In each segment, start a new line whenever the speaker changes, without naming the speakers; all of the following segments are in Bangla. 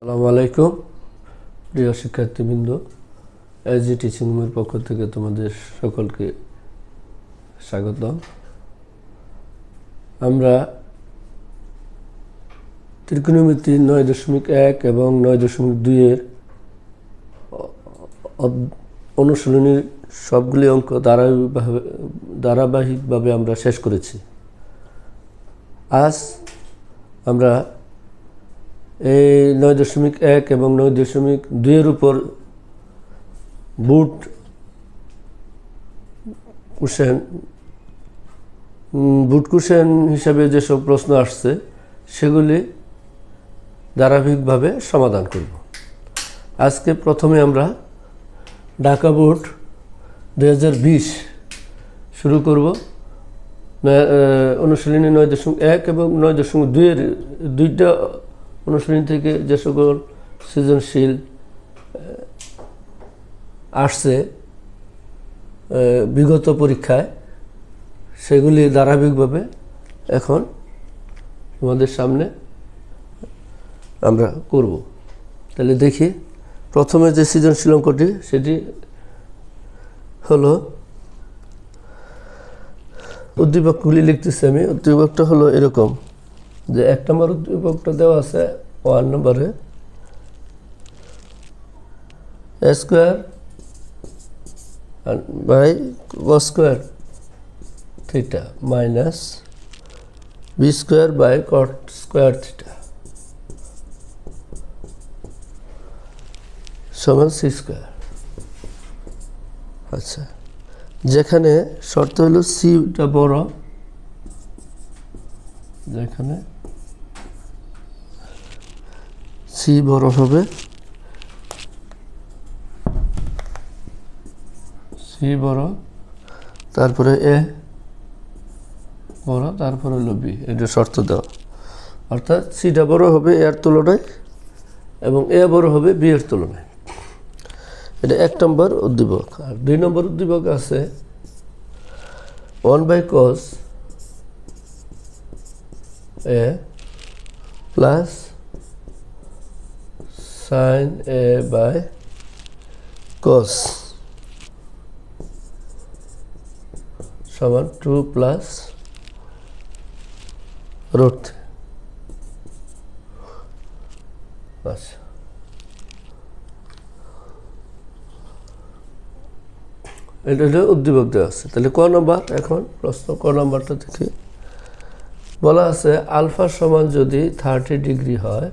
আসসালামু আলাইকুম প্রিয় শিক্ষার্থীবৃন্দ, এসজি টিচিং রুমের পক্ষ থেকে তোমাদের সকলকে স্বাগত। আমরা ত্রিকোণমিতি 9.1 এবং 9.2 এর অনুশীলনীর সবগুলি অঙ্ক ধারাবাহিকভাবে আমরা শেষ করেছি। আজ আমরা এই 9.1 এবং 9.2 এর উপর বুট কোশ্চেন হিসাবে যেসব প্রশ্ন আসছে সেগুলি ধারাবাহিকভাবে সমাধান করব। আজকে প্রথমে আমরা ঢাকা বোর্ড 2020 শুরু করব। অনুশীলনী 9.1 এবং 9.2 এর দুইটা অনুশীলনী থেকে যে সকল সৃজনশীল আসছে বিগত পরীক্ষায় সেগুলি ধারাবাহিকভাবে এখন তোমাদের সামনে আমরা করব। তাহলে দেখি, প্রথমে যে সৃজনশীল অঙ্কটি সেটি হলো, উদ্দীপকগুলি লিখতেছি আমি। উদ্দীপকটা হলো এরকম যে 1 নম্বর উদ্দীপকটা দেওয়া আছে 1 নম্বরে a square by cos square theta minus b square by cot square theta সমান c স্কোয়ার। আচ্ছা, যেখানে শর্ত হলো সিটা বড়, যেখানে সি বড় হবে, সি বড়, তারপরে এ বড়, তারপরে হলো বি। এটা শর্ত দেওয়া, অর্থাৎ সিটা বড় হবে এর তুলনায় এবং এ বড় হবে বি এর তুলনায়। এটা 1 নম্বর উদ্দীপক। আর 2 নম্বর উদ্দীপক আছে 1/cos a plus sin a by cos সমান 2 প্লাস √3। আচ্ছা, এটা হলো উদ্দীপক দেওয়া আছে। তাহলে ক নম্বর, এখন প্রশ্ন ক নম্বরটা দেখি। বলা আছে আলফা সমান যদি 30 ডিগ্রি হয়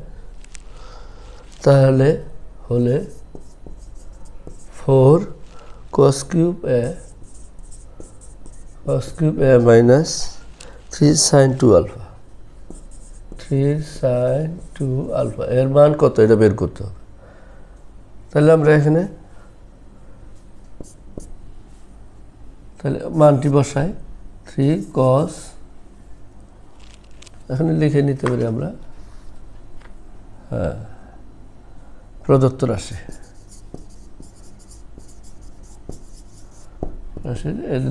তাহলে হলে 4 cos cube a minus 3 sin 2 আলফা, 3 sin 2 আলফা এর মান কত, এটা বের করতে হবে। তাহলে আমরা এখানে তাহলে মানটি বসাই, 3 cos, এখানে লিখে নিতে পারি আমরা, হ্যাঁ, প্রদত্ত রাশি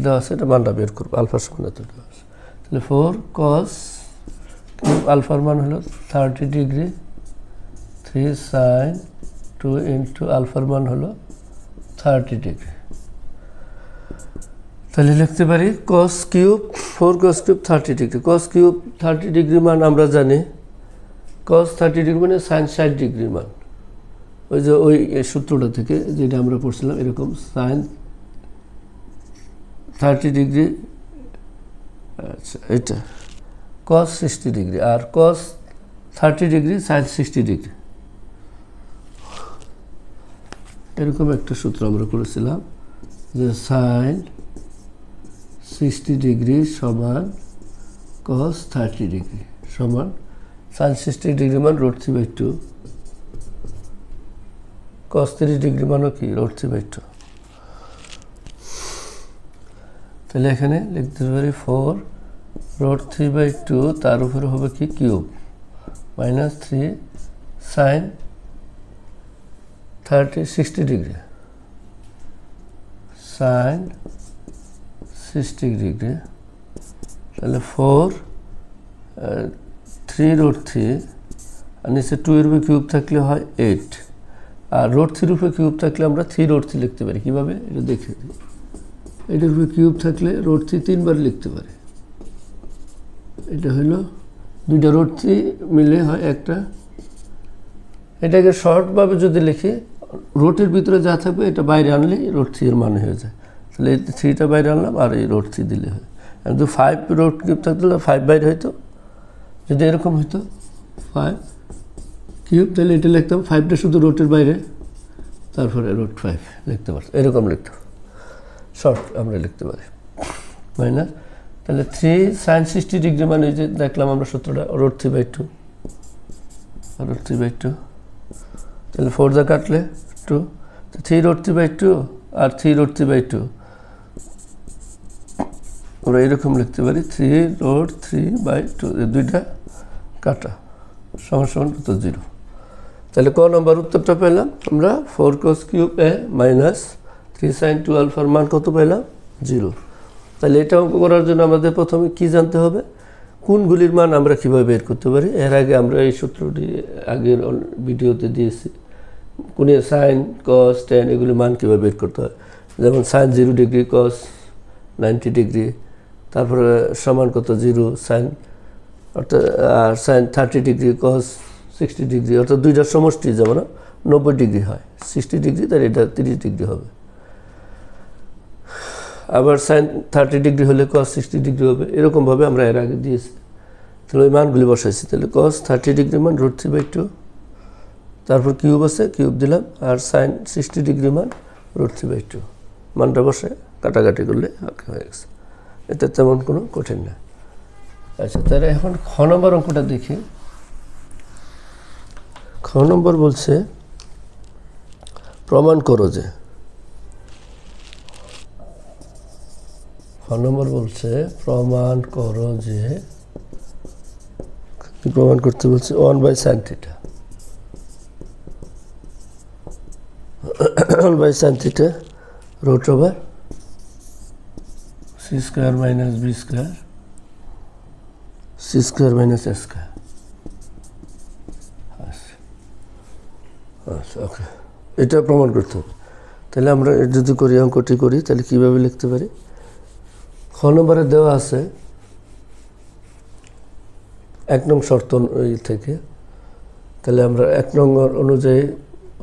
দেওয়া আছে, এটা মানটা বের করবো, আলফার সমান এত দেওয়া আছে। তাহলে 4 cos আলফার মান হলো 30 ডিগ্রি, 3 sin 2 ইন্টু আলফার মান হলো 30 ডিগ্রি। তাহলে লিখতে পারি cos cube 4 cos cube 30 degree. cos cube 30 degree মান আমরা জানি, cos 30 ডিগ্রি মানে sin 60 ডিগ্রি মান। ওই যে ওই সূত্রটা থেকে যেটা আমরা পড়ছিলাম, এরকম sin 30 ডিগ্রি, আচ্ছা এটা cos 60 ডিগ্রি, আর cos 30 ডিগ্রি sin 60 ডিগ্রি, এরকম একটা সূত্র আমরা করেছিলাম যে sin 60 ডিগ্রি সমান cos 30 ডিগ্রি সমান sin 60 ডিগ্রি মান √3/2, cos 30 ডিগ্রি মানও কি √3/2। তাহলে এখানে লিখতে পারি 4 √3/2, তার উপরে হবে কি cube, minus 3 sin 60 degree, sin 60 degree. তাহলে 4 3 √3 আর নিচে 2 এর উপরে কিউব থাকলে হয় 8, আর √3 এর উপরে কিউব থাকলে আমরা 3√3 লিখতে পারি। কীভাবে এটা দেখে দিই। এটার উপরে কিউব থাকলে √3 3বার লিখতে পারি। এটা হলো দুইটা √3 মিলে হয় একটা। এটাকে শর্টভাবে যদি লিখি, রুটের ভিতরে যা থাকবে এটা বাইরে আনলেই √3 এর মান হয়ে যায়। তাহলে এই 3টা বাইরে আনলাম আর এই √3 দিলে হয়। আর যদি 5 রুট কিউব থাকলে 5 বাইরে হইতো। যদি এরকম হইতো 5 কিউব, তাহলে এটা লিখতাম 5টা শুধু রুটের বাইরে, তারপরে √5 লিখতে পারতাম। এরকম লিখতাম, শর্ট আমরা লিখতে পারি। মাইনাস তাহলে 3 sin 60 ডিগ্রি মানে এই যে দেখলাম আমরা সূত্রটা √3/2, √3/2। তাহলে 4 যা কাটলে 2, 3√3/2 আর 3√3/2 আমরা এরকম লিখতে পারি 3√3/2। এই দুইটা কাটা সমান সমান কত 0। তাহলে ক নম্বর উত্তরটা পেলাম আমরা 4 cos cube a minus 3 sin 2 আলফার মান কত পেলাম 0। তাহলে এটা অঙ্ক করার জন্য আমাদের প্রথমে কি জানতে হবে, কোনগুলির মান আমরা কীভাবে বের করতে পারি। এর আগে আমরা এই সূত্রটি আগের ভিডিওতে দিয়েছি। কোনে সাইন কস ট্যান এগুলির মান কীভাবে বের করতে হয়। যেমন সাইন 0 ডিগ্রি কস 90 ডিগ্রি, তারপরে সমান কত 0 সাইন, অর্থাৎ আর সাইন 30 ডিগ্রি কস 60 ডিগ্রি, অর্থাৎ দুইটার সমষ্টি যেমন 90 ডিগ্রি হয়, 60 ডিগ্রি তাহলে এটা 30 ডিগ্রি হবে। আবার সাইন 30 ডিগ্রি হলে কস 60 ডিগ্রি হবে। এরকমভাবে আমরা এর আগে দিয়েছি। তাহলে ওই মানগুলি বসাইছি। তাহলে কস 30 ডিগ্রি মান √3/2, তারপর কিউব আছে কিউব দিলাম, আর সাইন 60 ডিগ্রি মান √3/2 মানটা বসে কাটাকাটি করলে হয়ে গেছে। এটা তেমন কোনো কঠিন না। আচ্ছা, তাহলে এখন খ নম্বর অঙ্কটা দেখি। খ নম্বর বলছে প্রমাণ করো যে, খ নম্বর বলছে প্রমাণ করো যে, কি প্রমাণ করতে বলছে 1/sin θ, 1/sin θ √/c² - b² c² - a²। আচ্ছা ওকে, এটা প্রমাণ করতে হবে। তাহলে আমরা যদি করি অঙ্কটি করি তাহলে কীভাবে লিখতে পারি। খ নম্বরে দেওয়া আছে 1 নং শর্ত থেকে, তাহলে আমরা 1 নম্বর অনুযায়ী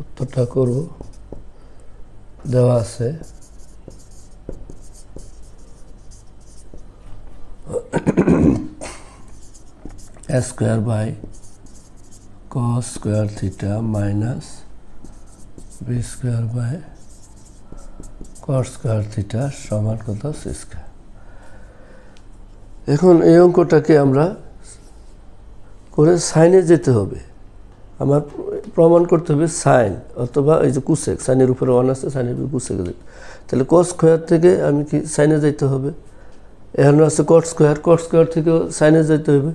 উত্তরটা করব। দেওয়া আছে a² cos² θ minus b² cos² θ সমান কত c²। এখন এই অঙ্কটাকে আমরা করে সাইনে যেতে হবে। আমার প্রমাণ করতে হবে সাইন অথবা এই যে কুসেক, সাইনের উপরে 1 আছে, সাইনের উপরে কুসেক। তাহলে cos² থেকে আমি কি সাইনে যাইতে হবে। এখানে আছে cot² থেকেও সাইনে যেতে হবে।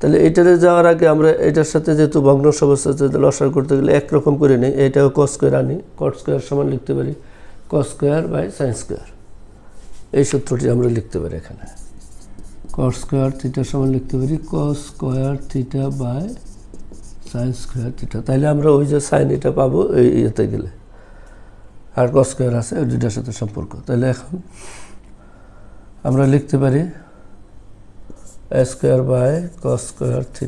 তাহলে এটাতে যাওয়ার আগে আমরা এটার সাথে যেহেতু ভগ্নাংশ অবস্থা লসাগু করতে গেলে একরকম করে নিই। এটাও cos² আনি, cot² সমান লিখতে পারি cos²/sin²। এই সূত্রটি আমরা লিখতে পারি এখানে। cos² θ সমান লিখতে পারি cos² θ/sin² θ। তাইলে আমরা ওই যে সাইন এটা পাবো এই ইয়েতে গেলে, আর cos² আছে ওই দুইটার সাথে সম্পর্ক। তাহলে এখন আমরা লিখতে পারি a² cos² θ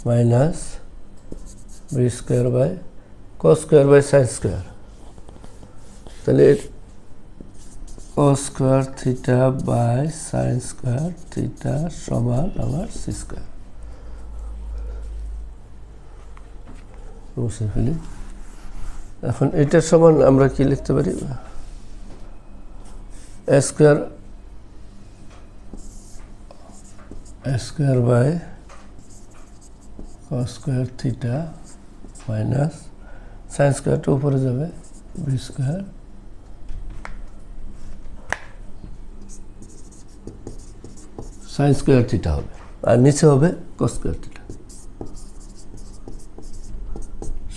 minus b² cos²/sin²। তাহলে cos² θ/sin² θ সমান আমার c²। মুছে ফেলি। এখন এটার সমান আমরা কি লিখতে পারি, a² cos² θ মাইনাস sin²টা উপরে যাবে b² sin² θ হবে, আর নিচে হবে cos² θ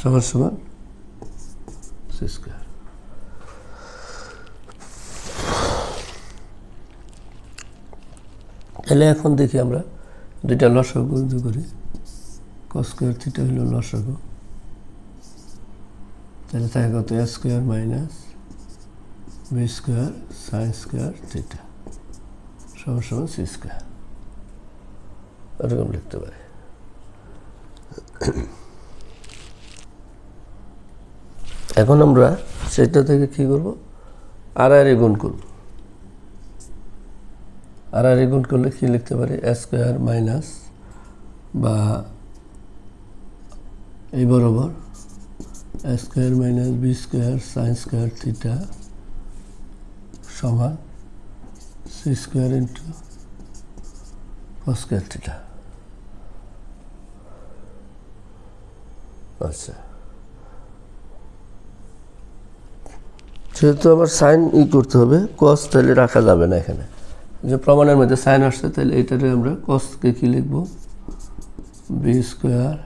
সমান সমান c²। তাহলে এখন দেখি আমরা দুইটা লসাগু করি। cos স্কয়ার থিটা হলো লসাগু, তাহলে থাকে কত a square minus b square sin square theta সমান সমান c স্কয়ার, এরকম লিখতে পারি। এখন আমরা সেটা থেকে কি করব, আর গুণ করব। আর গুণ করলে কি লিখতে পারি, a স্কয়ার মাইনাস বা এই বরাবর a square minus b square sin square theta সমান c square into cos square theta. আচ্ছা, যেহেতু আমার সাইন করতে হবে, কস তাহলে রাখা যাবে না এখানে, যে প্রমাণের মধ্যে সাইন আসছে, তাহলে এটাতে আমরা কসকে কি লিখব, B square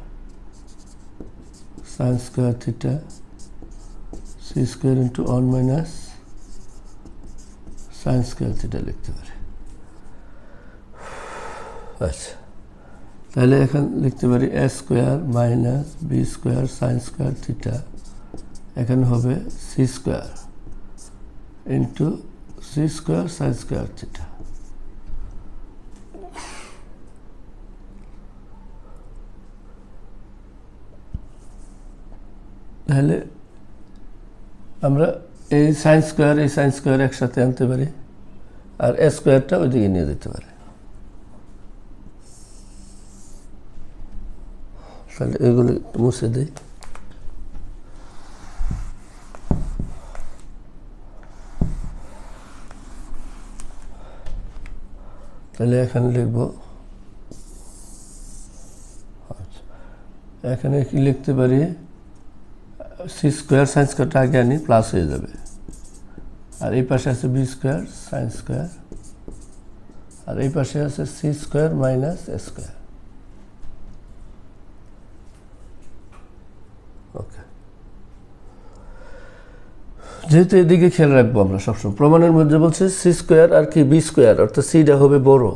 sine square theta C square into 1 minus sine square theta লিখতে পারি। আচ্ছা, তাহলে এখন লিখতে পারি A square minus B square sine square theta, এখানে হবে C square into C square sine square theta. তাহলে আমরা এই সাইন স্কোয়ার একসাথে আনতে পারি, আর এ স্কোয়ারটা ওইদিকে নিয়ে যেতে পারি। তাহলে এগুলো মুছে দিই। তাহলে এখানে লিখব, এখানে কি লিখতে পারি, সি স্কোয়ার সাইন স্কোয়ারটা আগে আনি, প্লাস হয়ে যাবে, আর এই পাশে আছে বি স্কোয়ার সাইন স্কোয়ার, আর এই পাশে আছে C square minus A square. ওকে, যেহেতু এদিকে খেয়াল রাখবো আমরা সবসময়, প্রমাণের মধ্যে বলছে সি স্কোয়ার আর কি বি স্কোয়ার, অর্থাৎ সিটা হবে বড়,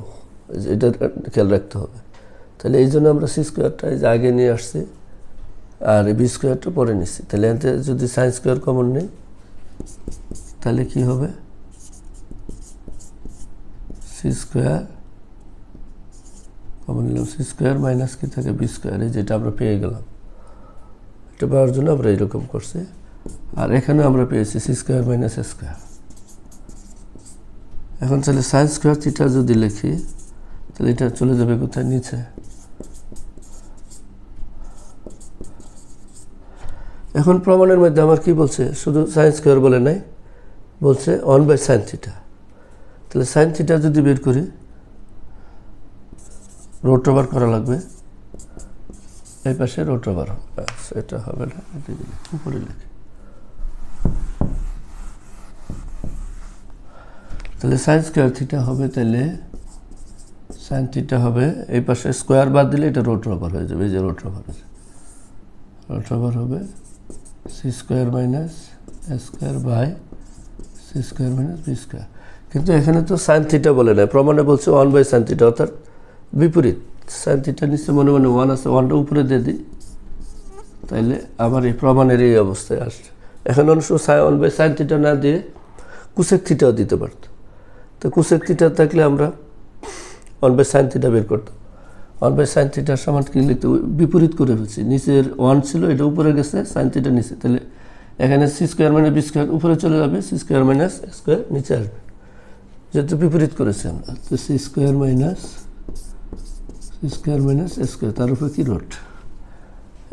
এটা খেয়াল রাখতে হবে। তাহলে এই জন্য আমরা সি স্কোয়ারটা এই যে আগে নিয়ে আসছি, আর বি স্কোয়ারটা পরে নিচ্ছি। তাহলে এতে যদি সাইন স্কোয়ার কমন নেই, তাহলে কি হবে, সি স্কোয়ার কমন নিলাম, সি স্কোয়ার মাইনাস কি থাকে বি স্কোয়ার, এই যেটা আমরা পেয়ে গেলাম। এটা পাওয়ার জন্য আমরা এইরকম করছি, আর এখানে আমরা পেয়েছি C square minus A square. এখন তাহলে সাইন স্কোয়ার থিটা যদি লিখি, তাহলে এটা চলে যাবে কোথায়, নিচে। এখন প্রমাণের মধ্যে আমার কি বলছে, শুধু সাইন স্কোয়ার বলে নাই, বলছে 1/sin থিটা। তাহলে সাইন থিটা যদি বের করি, রুট ওভার করা লাগবে, এই পাশে রুট ওভার, এটা হবে না, উপরে লিখি। তাহলে সাইন স্কোয়ার থিটা হবে, তাহলে সাইন থিটা হবে, এই পাশে স্কোয়ার বাদ দিলে এটা রুট ওভার হয়ে যাবে, এই যে রুট ওভার হবে C square minus A square by C square minus B square. কিন্তু এখানে তো সাইন থিটা বলে না, প্রমাণে বলছে 1/sin থিটা, অর্থাৎ বিপরীত। সাইন থিটা নিচে মনে মনে 1 আছে, 1টা উপরে দিয়ে দিই, তাইলে আমার এই প্রমাণের এই অবস্থায় আসছে। এখন অবশ্য 1/sin থিটা না দিয়ে কুসেক থিটাও দিতে পারত, তো কুসেক থিটা থাকলে আমরা 1/sin থিটা বের করতাম। 1/sin থিটার সমান কি লিখতে, বিপরীত করে ফেলছি, নিচের 1 ছিল, এটা উপরে গেছে, সাইন থিটা নিচে, তাহলে এখানে C square minus B square উপরে চলে যাবে, C square minus A square নিচে আসবে, যেহেতু বিপরীত করেছি আমরা। তো C square minus A square, তার উপরে কি রুট।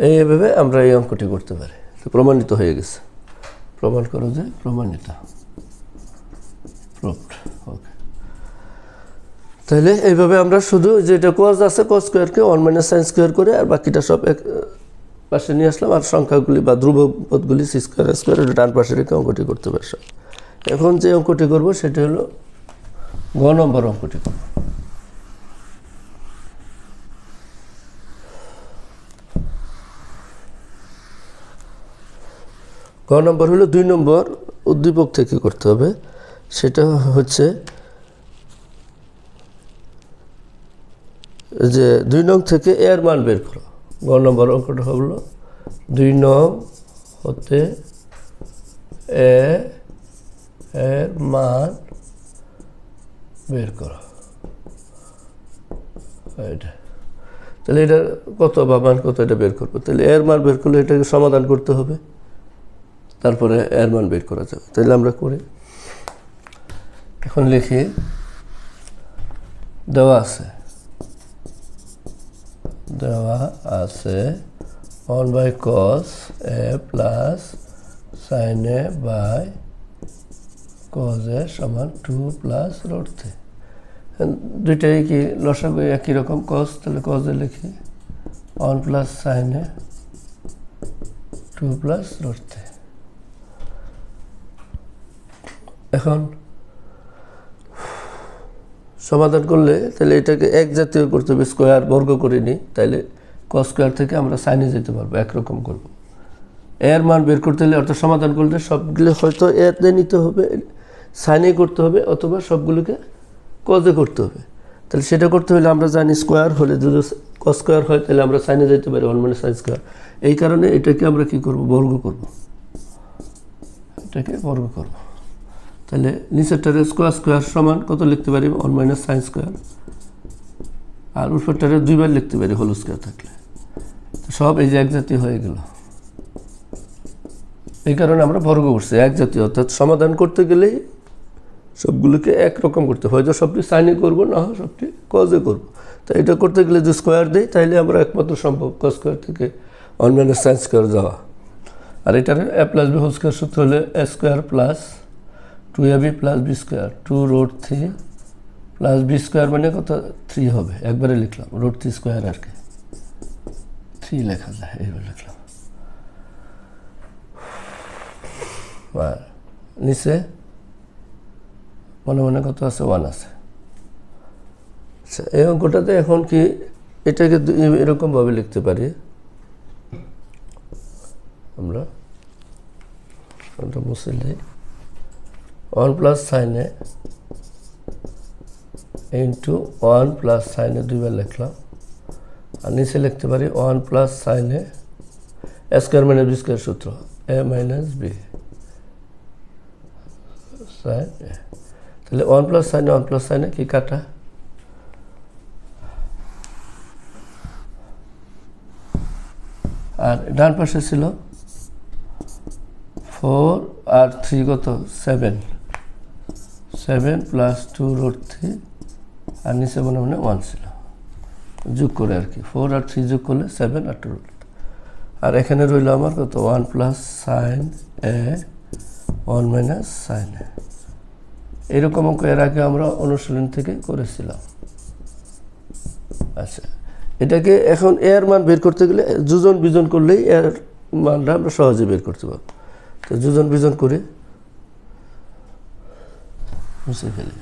এইভাবে আমরা এই অঙ্কটি করতে পারি। তো প্রমাণিত হয়ে গেছে, প্রমাণ করো যে প্রমাণিত, প্রুভড। ওকে, তাহলে এইভাবে আমরা শুধু যেটা cos আছে cos স্কোয়ারকে 1 - sin স্কোয়ার করে, আর বাকিটা সব এক পাশে নিয়ে আসলাম, আর সংখ্যাগুলি বা ধ্রুবপদগুলি সি স্কোয়ার এ স্কোয়ার এটা ডান পাশে রেখে অঙ্কটি করতে পারি সব। এখন যে অঙ্কটি করব সেটা হলো গ নম্বর অঙ্কটি করব। গ নম্বর হলো 2 নম্বর উদ্দীপক থেকে করতে হবে। সেটা হচ্ছে যে 2 নং থেকে এর মান বের করো। গ নম্বর অঙ্কটা হলো 2 নং হতে এ এর মান বের করো। এটা তাহলে এটা কত বা মান কত এটা বের করবো। তাহলে এর মান বের করলে এটাকে সমাধান করতে হবে, তারপরে এর মান বের করা যাবে। তাহলে আমরা করি, এখন লিখি দেওয়া আছে 1/cos a plus sin a by cos a সমান 2 প্লাস √3। দুইটাই কি লসাগু একই রকম, cos, তাহলে cos a লিখি 1 প্লাস sin a 2 প্লাস √3। এখন সমাধান করলে তাহলে এটাকে এক জাতীয় করতে হবে, স্কোয়ার বর্গ করে নিই, তাহলে cos স্কোয়ার থেকে আমরা সাইনে যেতে পারবো, একরকম করব। এর মান বের করতে হলে অর্থাৎ সমাধান করলে সবগুলো হয়তো এতে নিতে হবে, সাইনে করতে হবে, অথবা সবগুলোকে কজে করতে হবে। তাহলে সেটা করতে হলে আমরা জানি স্কোয়ার হলে যদি cos স্কোয়ার হয় তাহলে আমরা সাইনে যেতে পারি 1 - sin স্কোয়ার। এই কারণে এটাকে আমরা কি করব, বর্গ করব, এটাকে বর্গ করব। তাহলে নিচেরটারে স্কোয়ার সমান কত লিখতে পারি, 1 - sin স্কোয়ার, আর উপরটারে দুইবার লিখতে পারি হোল স্কোয়ার থাকলে। সব এই যে এক জাতীয় হয়ে গেল, এই কারণে আমরা বর্গ করছি এক জাতীয়। অর্থাৎ সমাধান করতে গেলেই সবগুলোকে একরকম করতে হয়, হয়তো সবটি সাইনে করবো, না হয় সবটি কজে করবো। তো এটা করতে গেলে যদি স্কোয়ার দিই তাহলে আমরা একমাত্র সম্ভব cos স্কোয়ার থেকে 1 - sin স্কোয়ার যাওয়া। আর এটার a plus b whole square সূত্র হলে a square plus 2ab plus b square 2√3 plus b square মানে কত 3 হবে, একবারে লিখলাম √3 স্কোয়ার, আর কি 3 লেখা যায়, এইভাবে লিখলাম। আর নিচে মনে মনে কত আছে, 1 আছে। আচ্ছা, এই অঙ্কটাতে এখন কি এটাকে এরকমভাবে লিখতে পারি আমরা, মুছে দিই 1 plus sin a into 1 plus sin a দুইবার লিখলাম। আর নিচে লিখতে পারি 1 plus sin a square minus B square সূত্র a minus B sin a। তাহলে 1 plus sin a 1 plus sin a কি কাটা, আর ডান পাশে ছিল 4 আর 3 কত 7 প্লাস 2√3, আর নিচে মনে মনে 1 ছিল, যোগ করে আর কি 4 আর 3 যোগ করলে 7 আর 2, আর এখানে রইল আমার কত 1 plus sin a 1 minus sin a। এরকম অঙ্ক এর আগে আমরা অনুশীলন থেকে করেছিলাম। আচ্ছা, এটাকে এখন এর মান বের করতে গেলে যোজন বিজন করলেই এর মানটা আমরা সহজে বের করতে পারবো। তো যোজন বিজন করে মুছে ফেলি।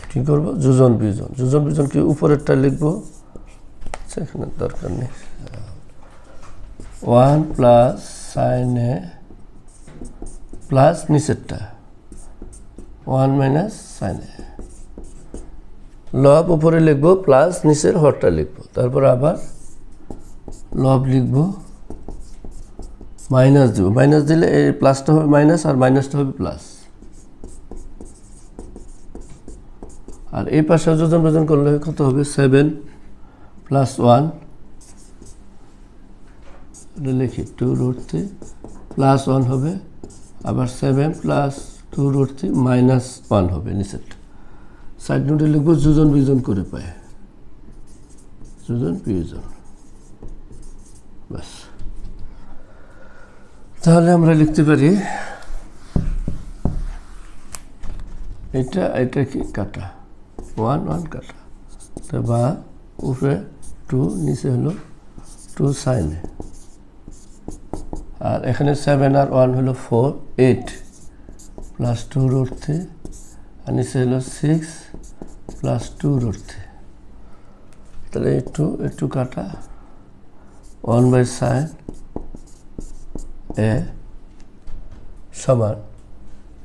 কি করবো, যোজন বিজন কি উপরেরটা লিখবো, এখানে দরকার নেই। 1 প্লাস sin a প্লাস নিচেরটা 1 মাইনাস sin a, লব উপরে লিখবো প্লাস নিচের হরটা লিখবো, তারপর আবার লব লিখবো, মাইনাস দেবো, মাইনাস দিলে এই প্লাসটা হবে মাইনাস আর মাইনাসটা হবে প্লাস। আর এই পাশে যোজন বিজন করলে কত হবে 7 প্লাস 1 লিখি 2√3 প্লাস 1 হবে, আবার 7 প্লাস 2√3 মাইনাস 1 হবে নিচেরটা। সাইড নোটে লিখবো যোজন বিজন করে পায়, যোজন বিয়োজন, বাস। তাহলে আমরা লিখতে পারি এটা কি কাটা 1 কাটা, তো বা উপরে 2 নিচে হলো 2 sin a, আর এখানে 7 আর 1 হলো 4 8 প্লাস 2√3, আর নিচে হলো 6 প্লাস 2√3। তাহলে একটু কাটা 1/sin a সমান,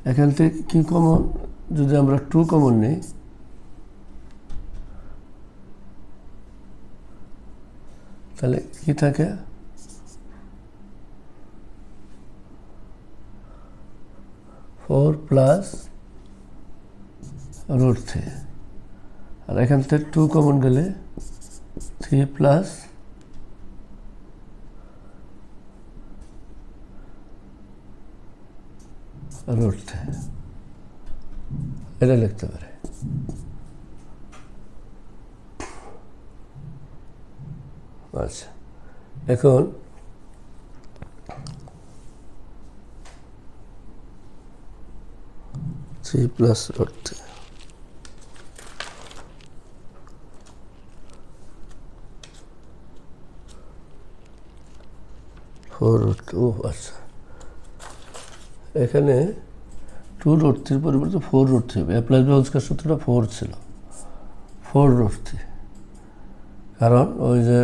এখান থেকে কি কমন যদি আমরা 2 কমন নিই তাহলে কি থাকে 4 প্লাস √3 আর এখান থেকে 2 কমন গেলে 3 প্লাস √3 এটা লিখতে পারে। আচ্ছা এখন থ্রি প্লাস √3 4√3 ও আচ্ছা এখানে 2√3 পরিবর্তে 4√3 হবে। প্লাস বি হোল স্কয়ার সূত্রটা 4 ছিল, 4√3 কারণ ওই যে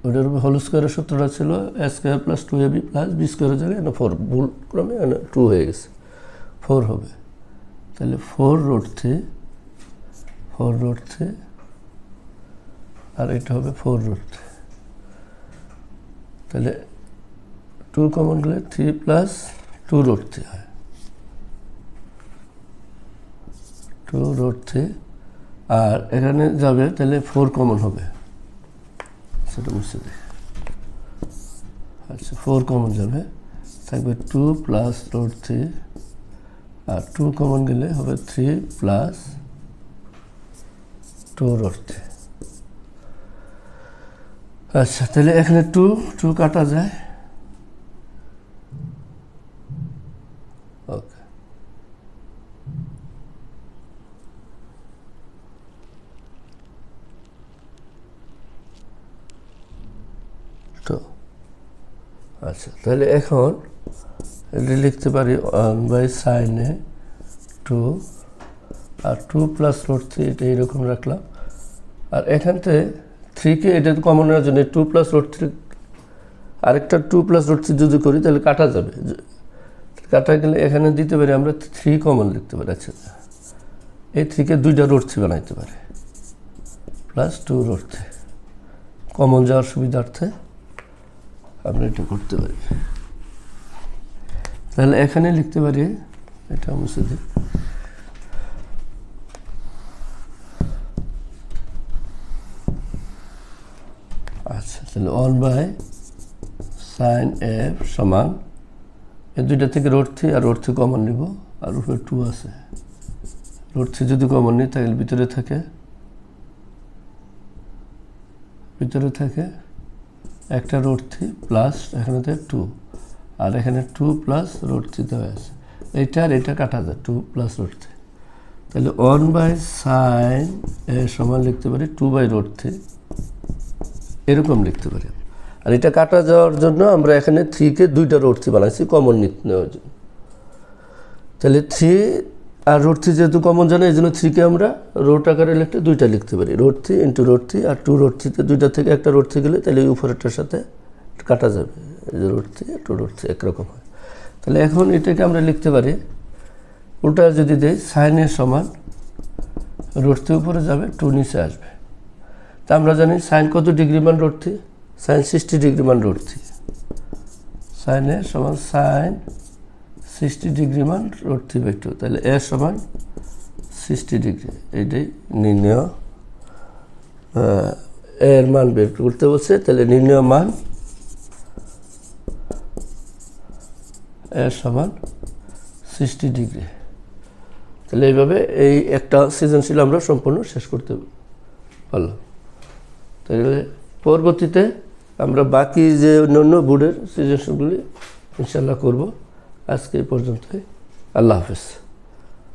ওইটার হোল স্কোয়ারের সূত্রটা ছিল a square plus 2ab plus B স্কোয়ারের জায়গায় 4 ভুল ক্রমে 2 হয়ে গেছে, 4 হবে। তাহলে 4√3 আর এটা হবে 4√3। তাহলে 2 কমন গেলে 3 প্লাস 2√3 হয়, 2√3 আর এখানে যাবে তাহলে 4 কমন হবে, সেটা মুছে দিই। আচ্ছা 4 কমন যাবে, থাকবে 2 প্লাস √3 আর 2 কমন গেলে হবে 3 প্লাস 2√3। আচ্ছা তাহলে এখানে 2 কাটা যায়, ওকে। তো আচ্ছা তাহলে এখন এটা লিখতে পারি 1/sin(2) আর 2 প্লাস √3 এটা এইরকম রাখলাম। আর এখান থেকে 3কে এটা কমন নেওয়ার জন্য 2 প্লাস √3 আরেকটা 2 প্লাস √3 যদি করি তাহলে কাটা যাবে, কাটা গেলে এখানে দিতে পারি আমরা 3 কমন লিখতে পারি। আচ্ছা এই 3কে 2টা √3 বানাইতে পারি প্লাস 2√3 কমন যাওয়ার সুবিধার্থে আমরা এটা করতে পারি। তাহলে এখানে লিখতে পারি, এটা মুছে দিই, আচ্ছা তাহলে 1/sin(f) সমান এই দুইটা থেকে √3 আর √3 কমন নিব আর উপরে 2 আছে, √3 যদি কমন নিই তাহলে ভিতরে থাকে একটা √3 প্লাস এখানে 2 আর এখানে 2 প্লাস √3 দেওয়া আছে, এইটা আর এটা কাটা যায় 2 প্লাস √3। তাহলে 1/sin সমান লিখতে পারি 2/√3 এরকম লিখতে পারি। আর এটা কাটা যাওয়ার জন্য আমরা এখানে 3কে 2টা √3 বানাইছি কমন নেওয়ার জন্য। তাহলে 3 আর √3 যেহেতু কমন জানা এই জন্য 3কে আমরা রোট আকারে লিখতে 2টা লিখতে পারি, √3 × √3 আর 2√3 দুইটা থেকে একটা √3 গেলে তাহলে এই উপরেরটার সাথে কাটা যাবে, এই যে √3 আর 2√3 একরকম হয়। তাহলে এখন এটাকে আমরা লিখতে পারি উল্টা যদি দেই sin এর সমান √3 উপরে যাবে 2 নিচে আসবে। তা আমরা জানি sin কত ডিগ্রি মান √3, sin 60 ডিগ্রি মান √3, sin এর সমান sin 60 ডিগ্রি মান √3/2, তাহলে এর সমান 60 ডিগ্রি। এইটাই নির্ণয় এর মান বের করতে বলছে। তাহলে নির্ণয় মান এর সমান 60 ডিগ্রি। তাহলে এইভাবে এই একটা সৃজনশীল আমরা সম্পূর্ণ শেষ করতে পারলাম। তাহলে পরবর্তীতে আমরা বাকি যে অন্যান্য বোর্ডের সৃজনশীলগুলি ইনশাআল্লাহ করব। আজকে এই পর্যন্তই, আল্লাহ হাফেজ।